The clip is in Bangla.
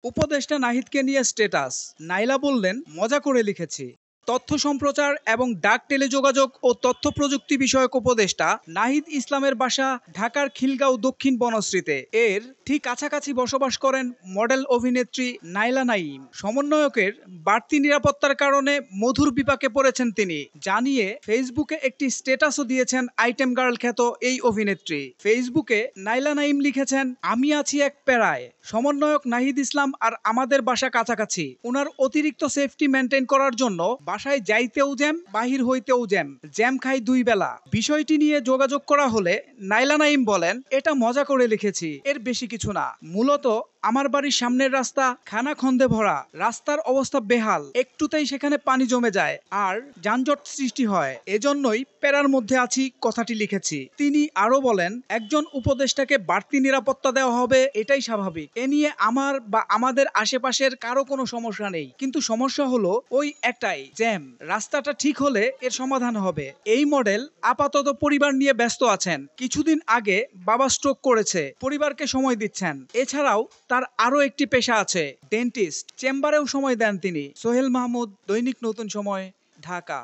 উপদেষ্টা নাহিদকে নিয়ে স্ট্যাটাস। নাইলা বললেন, মজা করে লিখেছি। তথ্য সম্প্রচার এবং ডাক টেলিযোগাযোগ ও তথ্য প্রযুক্তি বিষয়ক উপদেষ্টা নাহিদ ইসলামের বাসা ঢাকার খিলগাঁও দক্ষিণ বনশ্রীতে। এর ঠিক কাছাকাছি বসবাস করেন মডেল অভিনেত্রী নাইলা নাইম। সমন্বয়কের বাড়তি নিরাপত্তার কারণে মধুর বিপাকে পড়েছেন তিনি জানিয়ে ফেসবুকে একটি স্ট্যাটাসও দিয়েছেন আইটেম গার্ল খ্যাত এই অভিনেত্রী। ফেসবুকে নাইলা নাইম লিখেছেন, আমি আছি এক প্যারায়। সমন্বয়ক নাহিদ ইসলাম আর আমাদের বাসা কাছাকাছি। ওনার অতিরিক্ত সেফটি মেনটেন করার জন্য বাসায় যাইতেও জ্যাম, বাহির হইতেও জ্যাম, জ্যাম খাই 2 বেলা। বিষয়টি নিয়ে যোগাযোগ করা হলে নাইলা নাইম বলেন, এটা মজা করে লিখেছি, এর বেশি কিছু না। মূলত আমার বাড়ির সামনের রাস্তা খানাখন্দে ভরা, রাস্তার অবস্থা বেহাল, একটুতেই সেখানে পানি জমে যায় আর যানজট সৃষ্টি হয়, এজন্যই প্যারার মধ্যে আছি কথাটি লিখেছি। তিনি আরো বলেন, একজন উপদেষ্টাকে বাড়তি নিরাপত্তা দেওয়া হবে, এটাই স্বাভাবিক। এ নিয়ে আমার বা আমাদের আশেপাশের কারো কোনো সমস্যা নেই, কিন্তু সমস্যা হলো ওই একটাই, জ্যাম। রাস্তাটা ঠিক হলে এর সমাধান হবে। এই মডেল আপাতত পরিবার নিয়ে ব্যস্ত আছেন। কিছুদিন আগে বাবা স্ট্রোক করেছে, পরিবারকে সময় দিচ্ছেন। এছাড়াও তার আরো একটি পেশা আছে, ডেন্টিস্ট, চেম্বারেও সময় দেন তিনি। সোহেল মাহমুদ, দৈনিক নতুন সময়, ঢাকা।